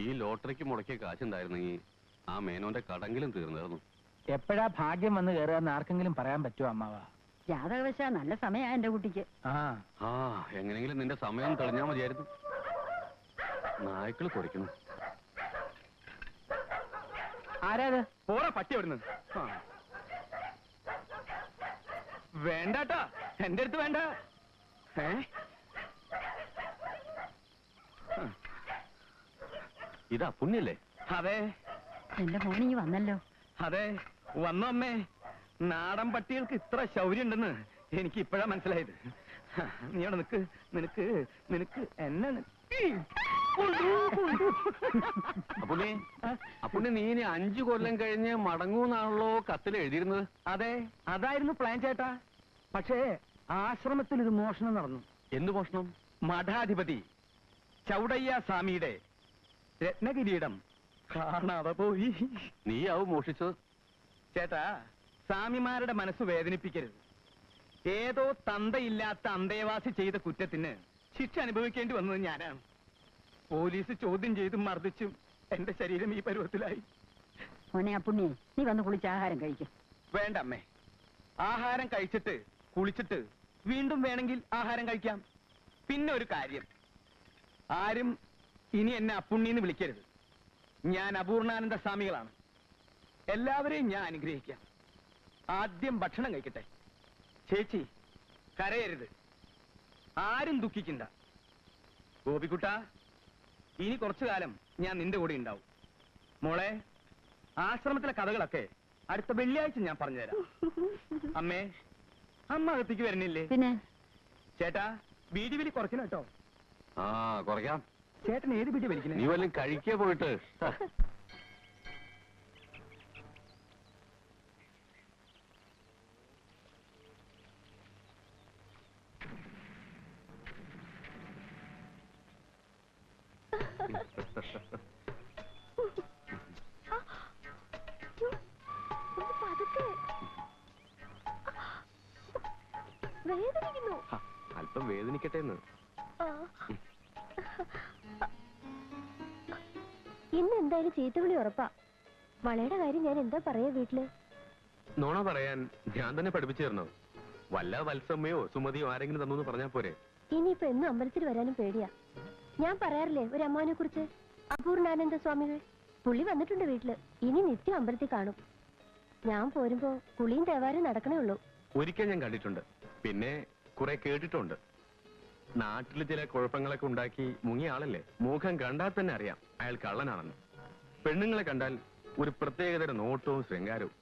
ഈ ലോട്ടറിക്ക് മുടക്കിയ കാശുണ്ടായിരുന്നെങ്കിൽ ആ മേനോന്റെ കടങ്കിലും തീർന്നിരുന്നു. എപ്പോഴാ ഭാഗ്യം വന്ന് കയറുകയെന്ന് ആർക്കെങ്കിലും പറയാൻ പറ്റുമോ അമ്മാവ? ജാതകവശ നല്ല സമയാ എന്റെ കുട്ടിക്ക്. എങ്ങനെങ്കിലും നിന്റെ സമയം തെളിഞ്ഞാ മതിയായിരുന്നു. നായ്ക്കള് കുറയ്ക്കുന്നു. ആരാത്? പോറ പട്ടി വരുന്നത്. വേണ്ടാട്ടാ, എന്റെ അടുത്ത് വേണ്ട. ഇതാ പുണ്യല്ലേ? അതെ. എന്റെ മോനി വന്നല്ലോ. അതെ, വന്നു അമ്മേ. നാടൻ പട്ടികൾക്ക് ഇത്ര ശൗര്യം ഉണ്ടെന്ന് എനിക്ക് ഇപ്പോഴാ മനസ്സിലായത്. നീ അവിടെ നിനക്ക് നിനക്ക് നിനക്ക് എന്നെ അപ്പുണ്ണി നീ ഇനി 5 കൊല്ലം കഴിഞ്ഞ് മടങ്ങൂന്നാണല്ലോ കത്തിൽ എഴുതിയിരുന്നത്. അതെ, അതായിരുന്നു പ്ലാൻ ചേട്ടാ. പക്ഷേ ആശ്രമത്തിൽ ഇത് മോഷണം നടന്നു. എന്ത് മോഷണം? മഠാധിപതി ചൗടയ്യ സ്വാമിയുടെ രത്നകിരീടം കാണാതെ പോയി. നീയാവും മോഷിച്ചത്. ചേട്ടാ, സ്വാമിമാരുടെ മനസ്സ് വേദനിപ്പിക്കരുത്. ഏതോ തന്തയില്ലാത്ത അന്തേവാസി ചെയ്ത കുറ്റത്തിന് ശിക്ഷ അനുഭവിക്കേണ്ടി വന്നത് ഞാനാണ്. പോലീസ് ചോദ്യം ചെയ്തും മർദ്ദിച്ചും എന്റെ ശരീരം ഈ പരുവത്തിലായി. മോനെ അപ്പുണ്ണിയെ, നീ വന്ന് കുളിച്ച് ആഹാരം കഴിക്കും. വേണ്ട അമ്മേ, ആഹാരം കഴിച്ചിട്ട് കുളിച്ചിട്ട് വീണ്ടും വേണമെങ്കിൽ ആഹാരം കഴിക്കാം. പിന്നെ ഒരു കാര്യം, ആരും ഇനി എന്നെ അപ്പുണ്ണിന്ന് വിളിക്കരുത്. ഞാൻ അപൂർണാനന്ദ സ്വാമികളാണ്. എല്ലാവരെയും ഞാൻ അനുഗ്രഹിക്കാം. ആദ്യം ഭക്ഷണം കഴിക്കട്ടെ. ചേച്ചി കരയരുത്, ആരും ദുഃഖിക്കണ്ട. ഗോപിക്കുട്ട, ഇനി കുറച്ചു കാലം ഞാൻ നിന്റെ കൂടെ ഉണ്ടാവും. മോളെ, ആശ്രമത്തിലെ കഥകളൊക്കെ അടുത്ത വെള്ളിയാഴ്ച ഞാൻ പറഞ്ഞുതരാം. അമ്മേ, അമ്മ അകത്തേക്ക് വരുന്നില്ലേ? പിന്നെ ചേട്ടാ, ബീഡി വലി കുറയ്ക്കണം കേട്ടോ. കുറയ്ക്കാം. ചേട്ടൻ ഏത് ബീഡി വലിക്കുന്നത്? നീ വല്ലതും കഴിക്കേ പോയിട്ട്. അല്പം വേദനിക്കട്ടെ എന്ന്. ഇന്ന് എന്തായാലും ചീത്തവിളി ഉറപ്പാ. വളയുടെ കാര്യം ഞാൻ എന്താ പറയാ വീട്ടില്? നോണ പറയാൻ ഞാൻ തന്നെ പഠിപ്പിച്ചു തരണോ? വല്ല വത്സമ്മയോ സുമതിയോ ആരെങ്കിലും തന്നു പറഞ്ഞാ പോരെ? ഇനിയിപ്പോ എന്നും അമ്പലത്തിൽ വരാനും പേടിയാ. ഞാൻ പറയാറില്ലേ ഒരു അമ്മാനെ കുറിച്ച്, അപൂർണാനന്ദ സ്വാമികൾ. പുള്ളി വന്നിട്ടുണ്ട് വീട്ടില്. ഇനി നിത്യം അമ്പലത്തിൽ കാണും. ഞാൻ പോരുമ്പോ കുളിയും തേവാരും നടക്കണേ ഉള്ളൂ. ഒരിക്കൽ ഞാൻ കണ്ടിട്ടുണ്ട്, പിന്നെ കുറെ കേട്ടിട്ടുണ്ട്. നാട്ടിൽ ചില കുഴപ്പങ്ങളൊക്കെ ഉണ്ടാക്കി മുങ്ങിയ ആളല്ലേ. മുഖം കണ്ടാൽ തന്നെ അറിയാം അയാൾ കള്ളനാണെന്ന്. പെണ്ണുങ്ങളെ കണ്ടാൽ ഒരു പ്രത്യേകതര നോട്ടവും ശൃംഗാരവും.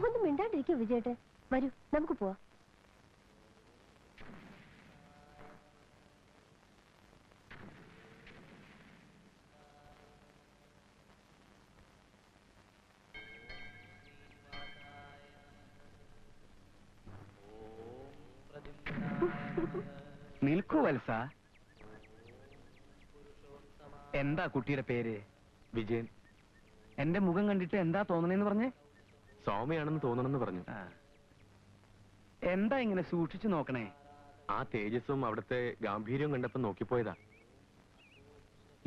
ഒന്നും മിണ്ടാണ്ടിരിക്കും വിജയേട്ടെ. വരൂ, നമുക്ക് പോവാം. നിൽക്കൂ വത്സ. എന്താ കുട്ടിയുടെ പേര്? വിജയൻ. എന്റെ മുഖം കണ്ടിട്ട് എന്താ തോന്നണേന്ന് പറഞ്ഞേ? സ്വാമിയാണെന്ന് തോന്നണമെന്ന് പറഞ്ഞു. എന്താ ഇങ്ങനെ സൂക്ഷിച്ചു നോക്കണേ? ആ തേജസ്സും അവിടുത്തെ ഗാംഭീര്യവും കണ്ടപ്പോ നോക്കിപ്പോയതാ.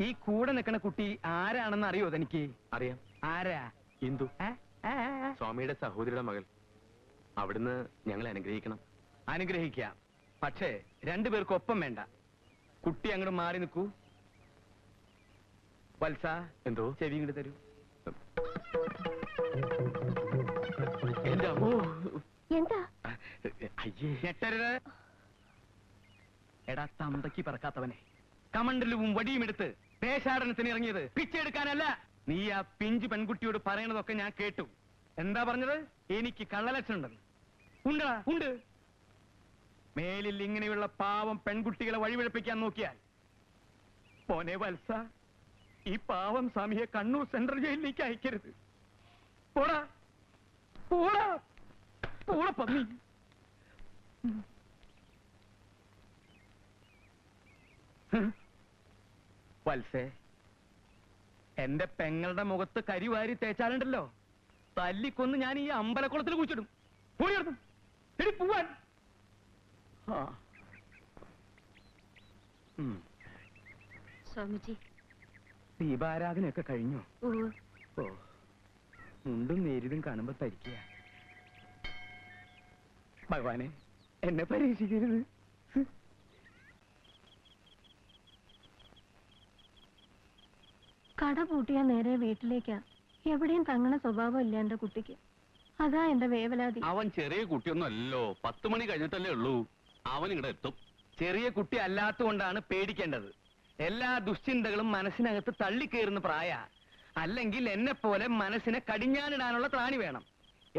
ഈ കൂടെ നിൽക്കണ കുട്ടി ആരാണെന്ന് അറിയോ തനിക്ക്? അറിയാം. ആരാ? ഇന്ദു, സ്വാമിയുടെ സഹോദരിയുടെ മകൾ. അവിടുന്ന് ഞങ്ങളെ അനുഗ്രഹിക്കണം. അനുഗ്രഹിക്കാം, പക്ഷേ രണ്ടുപേർക്കും ഒപ്പം വേണ്ട. കുട്ടി അങ്ങോട്ട് മാറി നിൽക്കൂ. വത്സ, എന്തോ? ചെവി ഇങ്ങോട്ട് തരൂ. എന്റെ അമ്മോ! എന്താ? അയ്യേ, ഞെട്ടരുത്. എടാ തന്തയ്ക്ക് പറക്കാത്തവനെ, കമണ്ടലും വടിയും എടുത്ത് ദേശാടനത്തിന് ഇറങ്ങിയത് പിച്ചെടുക്കാനല്ല. നീ ആ പിഞ്ചു പെൺകുട്ടിയോട് പറയണതൊക്കെ ഞാൻ കേട്ടു. എന്താ പറഞ്ഞത്? എനിക്ക് കള്ളലക്ഷണം ഉണ്ടെന്ന്. ഉണ്ടാ, ഉണ്ട്. മേലിൽ ഇങ്ങനെയുള്ള പാവം പെൺകുട്ടികളെ വഴിപിഴപ്പിക്കാൻ നോക്കിയാൽ പോനെ വത്സ, ഈ പാവം സ്വാമിയെ കണ്ണൂർ സെൻട്രൽ ജയിലിലേക്ക് അയക്കരുത്. പോടാ, പോടാ, പോടാ പന്നി. വത്സേ, എന്റെ പെങ്ങളുടെ മുഖത്ത് കരിവാരി തേച്ചാലുണ്ടല്ലോ, തല്ലിക്കൊന്ന് ഞാൻ ഈ അമ്പലക്കുളത്തിൽ കുഴിച്ചിടും. പോയിടും പോവാൻ. സ്വാമിജി, ദീപാരാധനയൊക്കെ കഴിഞ്ഞോ? ഓ, മുണ്ടും നേരിതും കാണുമ്പോ തരിക്കുക. ഭഗവാനെ, എന്നെ പരീക്ഷിക്കരുത്. കട പൂട്ടിയാ നേരെ വീട്ടിലേക്കാ. എവിടെയും തങ്ങണ സ്വഭാവം ഇല്ല എന്റെ കുട്ടിക്ക്. അതാ എന്റെ വേവലാതി. അവൻ ചെറിയ കുട്ടിയൊന്നും അല്ലല്ലോ, 10 മണി കഴിഞ്ഞിട്ടല്ലേ ഉള്ളൂ. അവൻ ഇവിടെ എത്തും. ചെറിയ കുട്ടി അല്ലാത്തതുകൊണ്ടാണ് പേടിക്കേണ്ടത്. എല്ലാ ദുശ്ചിന്തകളും മനസ്സിനകത്ത് തള്ളിക്കയറുന്ന പ്രായ. അല്ലെങ്കിൽ എന്നെ പോലെ മനസ്സിനെ കടിഞ്ഞാനിടാനുള്ള ത്രാണി വേണം.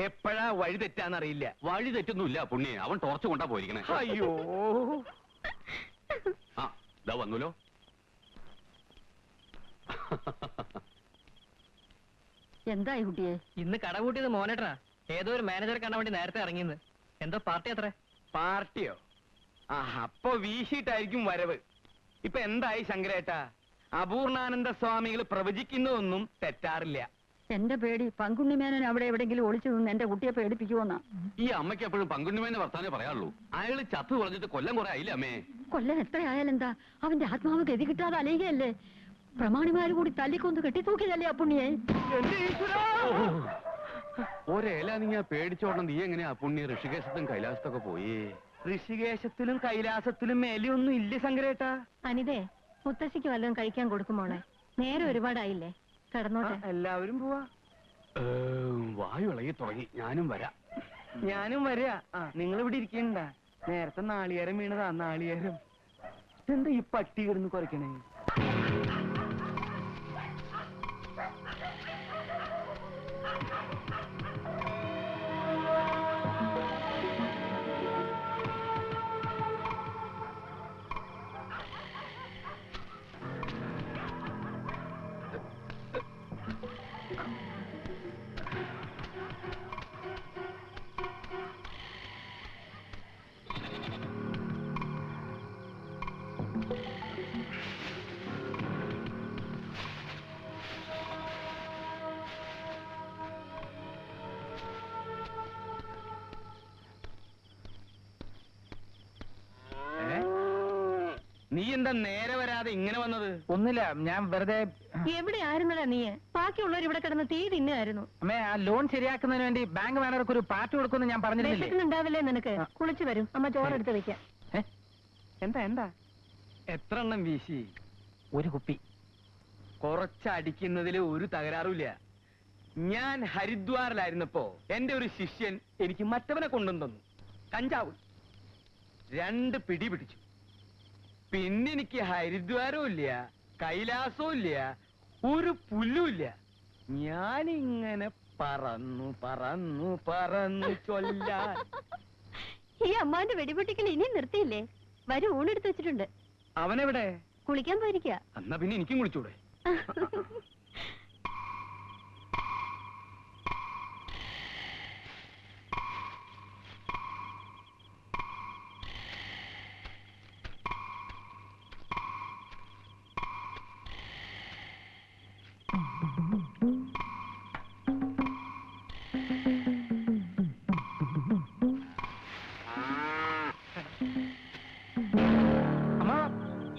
എപ്പോഴാ വഴി തെറ്റാന്നറിയില്ല. വഴി തെറ്റൊന്നുമില്ല പുണ്യെ, അവൻ ടോർച്ച് കൊണ്ടാ പോയിരിക്കണേ. അയ്യോ, ആ ഇതാ വന്നല്ലോ. എന്തായി കുട്ടിയെ? ഇന്ന് കട കൂട്ടിയത് മോനേട്ടാ. ഏതോ ഒരു മാനേജറെ കാണാൻ വേണ്ടി നേരത്തെ ഇറങ്ങിയെന്ന്. എന്തോ പാർട്ടി അത്ര. പാർട്ടിയോ? ആ, അപ്പൊ വീശിയിട്ടായിരിക്കും വരവ്. ഇപ്പൊ എന്തായി ശങ്കരേട്ടാ? അപൂർണാനന്ദ സ്വാമികൾ പ്രവചിക്കുന്നതൊന്നും തെറ്റാറില്ല. എന്റെ പേടി പങ്കുണ്ണിമേനൻ അവിടെ എവിടെങ്കിലും ഒളിച്ചു നിന്ന് എന്റെ കുട്ടിയെ പേടിപ്പിക്കുവോന്നാ. ഈ അമ്മയ്ക്ക് എപ്പോഴും പങ്കുണ്ണിമേനെ വർത്താനേ പറയാറുള്ളൂ. അയാള് ചത്തു പറഞ്ഞിട്ട് കൊല്ലം കുറെ ആയില്ലേ അമ്മേ? കൊല്ലം എത്രയായാലെന്താ? അവന്റെ ആത്മാവ് ഗതി കിട്ടാതെ അലയുകയല്ലേ. പ്രമാണിമാര് കൂടി തല്ലിക്കൊന്ന് കെട്ടിത്തൂക്കിയതല്ലേ അപ്പുണ്ണിയെ? എന്റെ ഈശ്വരാ! ഒരേല നീ പേടിച്ചോടണം. നീ എങ്ങനെയാ പുണ്യ ഋഷികേശത്തും കൈലാസത്തൊക്കെ പോയി? ഋഷികേശത്തിലും കൈലാസത്തിലും മേലെയൊന്നും ഇല്ല ശങ്കരേട്ടാ. അനിതേ, മുത്തശ്ശിക്ക് വല്ലതും കഴിക്കാൻ കൊടുക്കുമോളെ. നേരെ ഒരുപാടായില്ലേ, കിടന്നോട്ടെ. എല്ലാവരും പോവാ. വായു ഇളകി തുടങ്ങി. ഞാനും വരാം. ഞാനും വരിക. നിങ്ങൾ ഇവിടെ ഇരിക്കണ്ട. നേരത്തെ നാളികേരം വീണതാ. നാളികേരം എന്താ ഈ പട്ടി കിടന്ന് കുറയ്ക്കണേ? നീ എന്താ നേരെ വരാതെ ഇങ്ങനെ വന്നത്? ഒന്നുമില്ല, ഞാൻ വെറുതെ. എവിടെ ആയിരുന്നടാ നീ? ബാക്കിയുള്ളവർ ഇവിടെ കിടന്ന് തീ തിന്നായിരുന്നു. അമ്മേ, ആ ലോൺ ശരിയാക്കുന്നതിന് വേണ്ടി ബാങ്ക് മാനേജർക്ക് ഒരു പാർട്ടി കൊടുക്കുമെന്ന് ഞാൻ പറഞ്ഞിരുന്നില്ലേ? വിശക്കുന്നുണ്ടാവില്ലേ നിനക്ക്? കുളിച്ചു വരും, അമ്മ ചോറെടുത്ത് വെക്കാം. എന്താ എന്താ? എത്ര എണ്ണം വീശി? ഒരു കുപ്പി. കുറച്ചടിക്കുന്നതിൽ ഒരു തകരാറുമില്ല. ഞാൻ ഹരിദ്വാറിലായിരുന്നപ്പോ എന്റെ ഒരു ശിഷ്യൻ എനിക്ക് മറ്റവനെ കൊണ്ടുവന്നു തന്നു. കഞ്ചാവ് 2 പിടി പിടിച്ചു. പിന്നെ എനിക്ക് ഹരിദ്വാരവും ഇല്ല, കൈലാസവും ഇല്ല, ഒരു പുല്ലുമില്ല. ഞാനിങ്ങനെ പറന്നു പറന്നു പറന്നു ചൊല്ലാൻ. ഈ അമ്മാന്റെ വെടിപൊട്ടിക്കൽ ഇനിയും നിർത്തിയില്ലേ? വരും, ഊണെടുത്ത് വെച്ചിട്ടുണ്ട്. അവനെവിടെ? കുളിക്കാൻ പോയിരിക്കുക. എന്നാ പിന്നെ എനിക്കും കുളിച്ചൂടെ?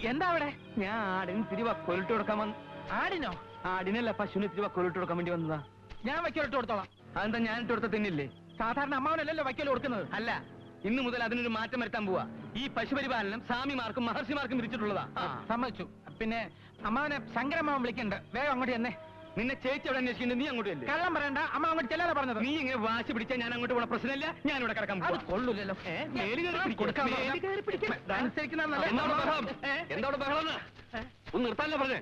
എന്താ അവിടെ? ഞാൻ ആടിന് ഇത്തിരി വക്കോലിട്ട് കൊടുക്കാൻ വന്നു. ആടിനോ? ആടിനല്ല, പശുവിന് ഇത്തിരി വക്കോലിട്ട് കൊടുക്കാൻ വേണ്ടി വന്നതാ. ഞാൻ വയ്ക്കലിട്ട് കൊടുത്തോളാം. അതെന്താ ഞാൻ ഇട്ട് കൊടുത്ത തിന്നില്ലേ? സാധാരണ അമ്മാവനല്ലല്ലോ വയ്ക്കൽ കൊടുക്കുന്നത്. അല്ല, ഇന്നു മുതൽ അതിനൊരു മാറ്റം വരുത്താൻ പോവാ. ഈ പശുപരിപാലനം സ്വാമിമാർക്കും മഹർഷിമാർക്കും വിരിച്ചിട്ടുള്ളതാ. സമ്മതിച്ചു. പിന്നെ അമ്മാവനെ ശങ്കരമ്മാവൻ വിളിക്കണ്ട്. വേഗം അങ്ങോട്ട് ചെന്നേ. നിന്നെ ചേച്ചി അവിടെ അന്വേഷിക്കുന്നത്, നീ അങ്ങോട്ട് അല്ലേ? കള്ളം പറയണ്ട, അമ്മ അങ്ങോട്ട് ചെല്ലാതെ പറഞ്ഞത്. നീ ഇങ്ങനെ വാശി പിടിച്ചാൽ ഞാൻ അങ്ങോട്ട് പോണ പ്രശ്നമില്ല. ഞാൻ ഇവിടെ കിടക്കാൻ അത് കൊള്ളൂലല്ലോ. എന്താ ബഹളം? ഒന്ന് നിർത്താനല്ലേ പറഞ്ഞേ?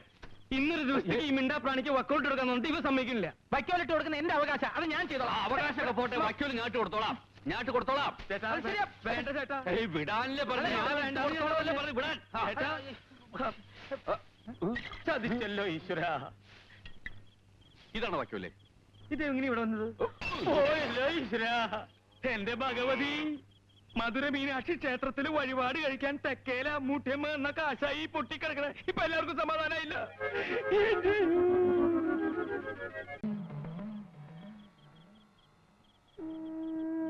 ഇന്നൊരു ദിവസത്തേക്ക് ഈ മിണ്ടാ പ്രാണിക്ക് വക്കൗട്ട് എടുക്കാൻ പറഞ്ഞിട്ട് ഇവ സമ്മതിക്കില്ല. വയ്ക്കോലിട്ട് കൊടുക്കുന്ന എന്റെ അവകാശം, അത് ഞാൻ ചെയ്തോളാം. അവകാശമൊക്കെ പോട്ടെ, വക്കോല് ഞാട്ട് കൊടുത്തോളാം. ഞാട്ട് കൊടുത്തോളാം. അത് ശരിയാ. വേണ്ട ചേട്ടാ. വിടാനല്ലേ പറഞ്ഞു? വിടാൻ. ചതിച്ചല്ലോ ഈശ്വര. ഇതാണ് വക്കോലേ? ഇതെങ്ങനെ ഇവിടെ വന്നത്? ഓയല്ലോ ഈശ്വര. എന്റെ ഭഗവതി, മധുര മീനാക്ഷി ക്ഷേത്രത്തിൽ വഴിപാട് കഴിക്കാൻ തെക്കേല മൂട്ടയമ്മ എന്ന കാശായി പൊട്ടിക്കിടക്കണ. ഇപ്പൊ എല്ലാവർക്കും സമാധാനമായില്ല.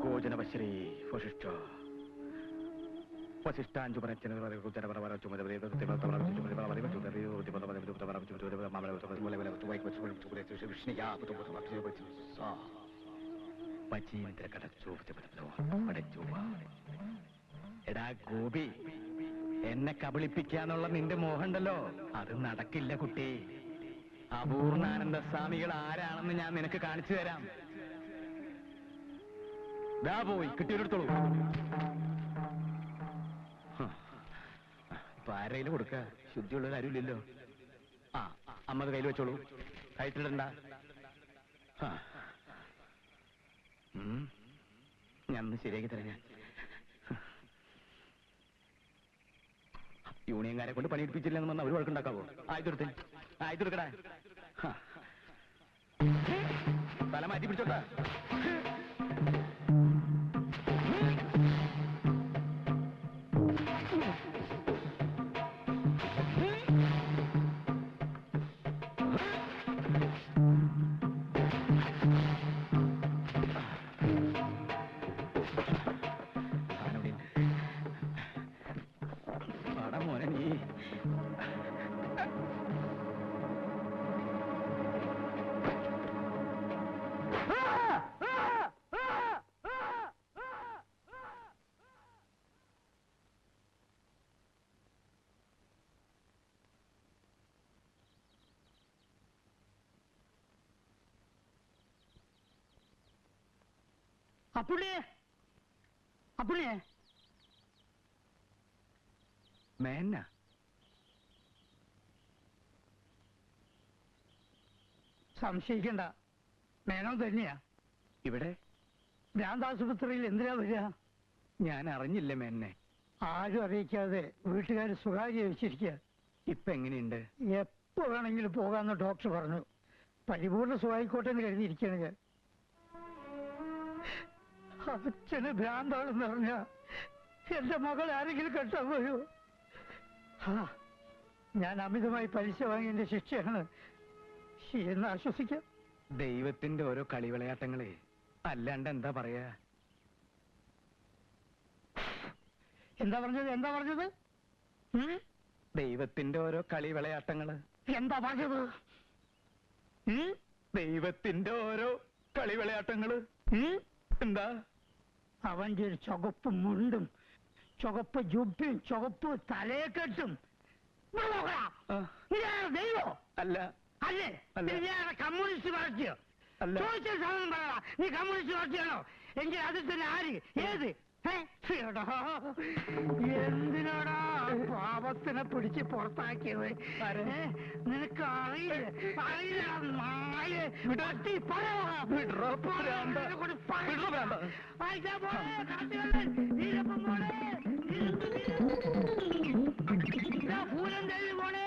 ഭോജനവശ്രീ വശിഷ്ഠ. എടാ ഗോപി, എന്നെ കബളിപ്പിക്കാന്നുള്ള നിന്റെ മോഹമുണ്ടല്ലോ, അത് നടക്കില്ല കുട്ടി. അപൂർണാനന്ദ സ്വാമികൾ ആരാണെന്ന് ഞാൻ നിനക്ക് കാണിച്ചു തരാം. ദാ പോയി കിട്ടിയൊരിടത്തോളൂ. ഇപ്പൊ ആരെങ്കിലും കൊടുക്ക, ശുദ്ധിയുള്ള കാര്യമില്ലല്ലോ. ആ, അമ്മത് കയ്യിൽ വെച്ചോളൂ, കയറ്റിടണ്ട. ഞാൻ ഒന്ന് ശരിയാക്കി തരാം. ഞാൻ യൂണിയൻകാരെ കൊണ്ട് പണിയെടുപ്പിച്ചില്ലെന്ന് പറഞ്ഞാൽ അവർ വഴക്കുണ്ടാക്കാവോ? ആയിത്തെടുക്കടാ. തല മാറ്റി പിടിച്ചോട്ടാ. മോനെ നീ അപ്പുണ്ണിയെ മേന സംശയിക്കണ്ട, മേനോ തന്നെയാ. ഇവിടെ ഭ്രാന്താശുപത്രിയിൽ എന്തിനാ വരിക? ഞാൻ അറിഞ്ഞില്ല മേനെ. ആരും അറിയിക്കാതെ വീട്ടുകാർ സ്വകാര്യ വെച്ചിരിക്കുക. ഇപ്പൊ എങ്ങനെയുണ്ട്? എപ്പോ വേണമെങ്കിലും പോകാന്ന് ഡോക്ടർ പറഞ്ഞു. പരിപൂർണ്ണ സുഖായിക്കോട്ടെ എന്ന് കരുതിയിരിക്കുകയാണ് ഞാൻ. അച്ഛന് ഭ്രാന്താണെന്ന് പറഞ്ഞ എന്റെ മകൾ ആരെങ്കിലും കെട്ടാൻ പോയോ? ഞാൻ അമിതമായി പലിശ വാങ്ങിയതിന്റെ ശിക്ഷയാണ് എന്ന് ആശ്വസിക്കാം. ദൈവത്തിന്റെ ഓരോ കളിവിളയാട്ടങ്ങളെ, അല്ലാണ്ട് എന്താ പറയാ? എന്താ പറഞ്ഞത്? ദൈവത്തിന്റെ ഓരോ കളിവിളയാട്ടങ്ങള്. എന്താ പറഞ്ഞത്? ദൈവത്തിന്റെ ഓരോ കളിവിളയാട്ടങ്ങള്. എന്താ? അവന്റെ ഒരു ചുവപ്പ് മുണ്ടും ചുവപ്പ് ജുബയും ചുവപ്പ് തലയെക്കെട്ടും. ദൈവോ അല്ല. അല്ലേ? കമ്മ്യൂണിസ്റ്റ് പാർട്ടിയോ? അല്ല. ചോദിച്ച സാധനം പറയടാ. നീ കമ്മ്യൂണിസ്റ്റ് പാർട്ടിയാണോ? എങ്കിൽ അതിൽ തന്നെ ആര്? ഏത്? എന്തിനാടാ പാപത്തിനെ പിടിച്ച് പുറത്താക്കിയത്? നിനക്ക് ഭൂലന്തേവി പോണേ,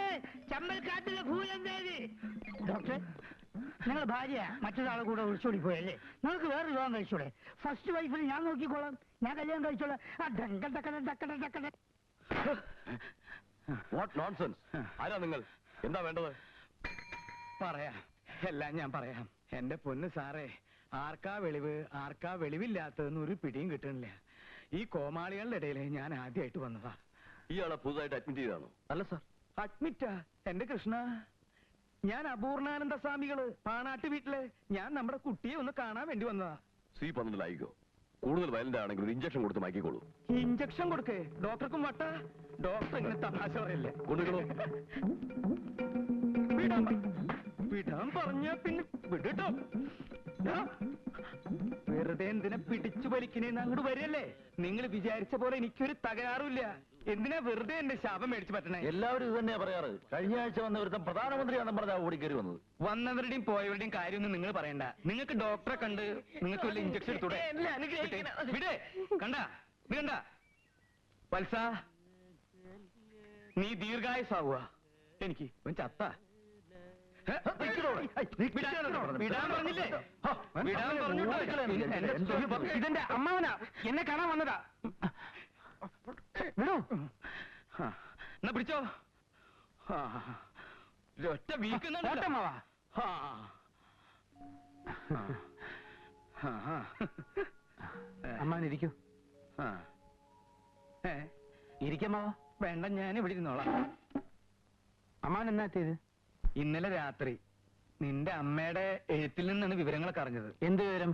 ചമ്മൽക്കാട്ടിലെ ഭൂലന്തേവി. ഡോക്ടറെ, നിങ്ങളുടെ ഭാര്യ മറ്റൊരാളെ കൂടെ ഒളിച്ചോടി പോയല്ലേ? നിങ്ങൾക്ക് വേറെ വിവാഹം കഴിച്ചൂടെ? ഫസ്റ്റ് വൈഫിന് ഞാൻ നോക്കിക്കോളാം, ഞാൻ കല്യാണം കഴിച്ചോളാം. What nonsense! ആരാ നിങ്ങൾ? എന്താ വേണ്ടത്? പറയാം, എല്ലാം ഞാൻ പറയാം. എന്റെ പൊന്ന് സാറേ, ആർക്കാ വെളിവില്ലാത്തതെന്ന് ഒരു പിടിയും കിട്ടണില്ല. ഈ കോമാളികളുടെ ഇടയിൽ ഞാൻ ആദ്യമായിട്ട് വന്നതാ. ഇയാളെ പുതുതായിട്ട് അഡ്മിറ്റ് ചെയ്താണോ? അല്ല സാർ, അഡ്മിറ്റാ? എന്റെ കൃഷ്ണ, ഞാൻ അപൂർണാനന്ദ സ്വാമികള് പാണാട്ട് വീട്ടില്. ഞാൻ നമ്മുടെ കുട്ടിയെ ഒന്ന് കാണാൻ വേണ്ടി വന്നതാ. C12 ആയിക്കോ. കൂടുതൽ വയലന്റ് ആണെങ്കിൽ ഒരു ഇഞ്ചക്ഷൻ കൊടുത്ത് മാറ്റിക്കോളൂ. ഇഞ്ചക്ഷൻ കൊടുക്കേ? ഡോക്ടർക്കും വട്ട? ഡോക്ടർ ഇങ്ങനെ തമാശ പറയല്ലേ? കൊണ്ടുവരണോ? വിടാൻ പറഞ്ഞ പിന്നെ വിടട്ടോ. വെറുതെ എന്തിനാ പിടിച്ചു വലിക്കണേന്ന് അങ്ങോട്ട് വരല്ലേ? നിങ്ങൾ വിചാരിച്ച പോലെ എനിക്കൊരു തകരാറുമില്ല. എന്തിനാ വെറുതെ എന്റെ ശാപം മേടിച്ചു പറ്റണേ? എല്ലാവരും ഇത് തന്നെയാ പറയാറ്. കഴിഞ്ഞ ആഴ്ച വന്ന ഒരുത്തം പ്രധാനമന്ത്രിയാണെന്ന് പറഞ്ഞാ ഓടിക്കറി വന്നത്. വന്നവരുടെയും പോയവരുടെയും കാര്യമൊന്നും നിങ്ങൾ പറയണ്ട. നിങ്ങൾക്ക് ഡോക്ടറെ കണ്ട് നിങ്ങൾക്ക് വല്ല ഇഞ്ചക്ഷൻ എടുത്തൂടെ? വിടേ കണ്ട നീ കണ്ട വത്സ, നീ ദീർഘായുസാവുക. എനിക്ക് ചത്ത ഇതെന്റെ അമ്മാവനാ, എന്നെ കാണാൻ വന്നതാ. എന്നാ പിടിച്ചോ. ഒറ്റ വീക്കുന്നുണ്ടമ്മാവാ. അമ്മാവനിരിക്കൂ. ഇരിക്കമ്മോ. വേണ്ട, ഞാൻ ഇവിടെ ഇരുന്നോളാം. അമ്മാവൻ എന്നാ എത്തിയത്? ഇന്നലെ രാത്രി നിന്റെ അമ്മയുടെ എഴുത്തിൽ നിന്നാണ് വിവരങ്ങളൊക്കെ അറിഞ്ഞത്. എന്ത് വിവരം?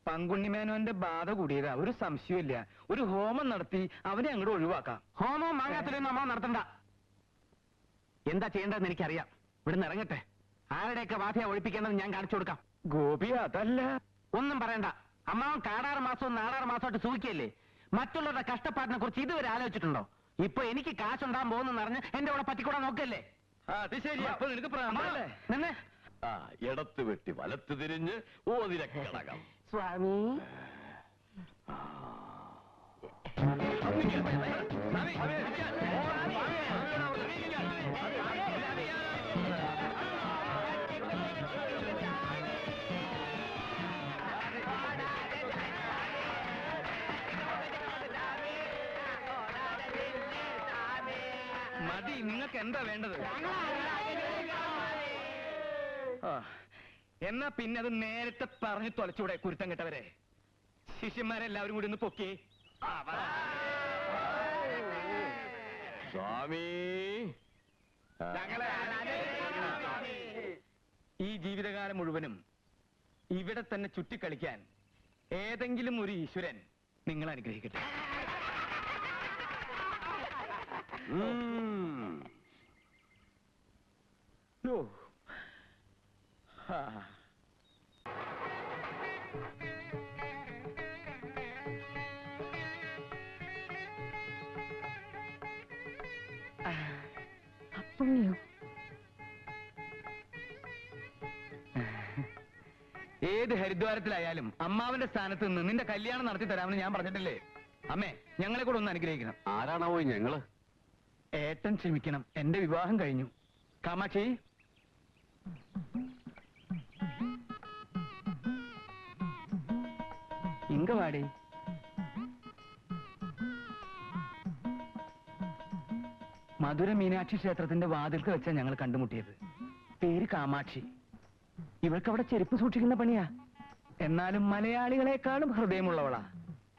പങ്കുണ്ണിമേനോന്റെ ബാധ കൂടിയതാ, ഒരു സംശയമില്ല. ഒരു ഹോമം നടത്തി അവനെ അങ്ങോട്ട് ഒഴിവാക്കാം. ഹോമവും മാങ്ങാത്തിലൊന്നും അമ്മാവൻ നടത്തണ്ട. എന്താ ചെയ്യേണ്ടതെന്ന് എനിക്കറിയാം. ഇവിടുന്ന് ഇറങ്ങട്ടെ. ആരുടെയൊക്കെ ബാധയെ ഒഴിപ്പിക്കേണ്ടത് ഞാൻ കാണിച്ചു കൊടുക്കാം. ഗോപി, അതല്ല. ഒന്നും പറയണ്ട. അമ്മാവൻ 6 മാസവും 4 മാസമായിട്ട് സൂഹിക്കല്ലേ? മറ്റുള്ളവരുടെ കഷ്ടപ്പാടിനെ കുറിച്ച് ഇതുവരെ ആലോചിച്ചിട്ടുണ്ടോ? ഇപ്പൊ എനിക്ക് കാശുണ്ടാകാൻ പോകുന്നെന്ന് അറിഞ്ഞ് എന്റെ കൂടെ പറ്റിക്കൂടാൻ നോക്കല്ലേ? അത് ശരി. അപ്പൊ നിനക്ക് പ്രാന്തല്ലേ? നിന്നെ ആ ഇടത്ത് വെട്ടി വലത്ത് തിരിഞ്ഞ് ഓതിരക്കടകം. സ്വാമി മതി, നിങ്ങൾക്ക് എന്താ വേണ്ടത്? എന്നാ പിന്നെ അത് നേരത്തെ പറഞ്ഞു തൊലച്ചൂടെ കുരുത്തം കെട്ടവരെ. ശിഷ്യന്മാരെല്ലാവരും കൂടി ഒന്ന് പൊക്കി. സ്വാമി ഈ ജീവിതകാലം മുഴുവനും ഇവിടെ തന്നെ ചുറ്റിക്കളിക്കാൻ ഏതെങ്കിലും ഒരു ഈശ്വരൻ നിങ്ങൾ അനുഗ്രഹിക്കട്ടെ. ഓ. പുണ്യോ. ഏത് ഹരിദ്വാരത്തിലായാലും അമ്മാവന്റെ സ്ഥാനത്ത് നിന്ന് നിന്റെ കല്യാണം നടത്തി തരാമെന്ന് ഞാൻ പറഞ്ഞിട്ടില്ലേ? അമ്മേ, ഞങ്ങളെ കൂടെ ഒന്ന് അനുഗ്രഹിക്കണം. ആരാണാവോ ഞങ്ങള്? ഏട്ടൻ ക്ഷമിക്കണം, എന്റെ വിവാഹം കഴിഞ്ഞു. കാമാക്ഷി, ഇങ്ക വാടി. മധുര മീനാക്ഷി ക്ഷേത്രത്തിന്റെ വാതിൽക്ക് വെച്ചാ ഞങ്ങൾ കണ്ടുമുട്ടിയത്. പേര് കാമാക്ഷി. ഇവൾക്ക് അവിടെ ചെരുപ്പ് സൂക്ഷിക്കുന്ന പണിയാ. എന്നാലും മലയാളികളെക്കാളും ഹൃദയമുള്ളവളാ.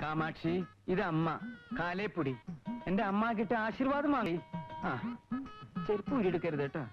കാമാക്ഷി, ഇത് അമ്മ കാലേപ്പൊടി. എന്റെ അമ്മ കിട്ടിയ ആശീർവാദം വാങ്ങി. ആ, ചെരുപ്പ് ഊരിയെടുക്കരുത് കേട്ടോ.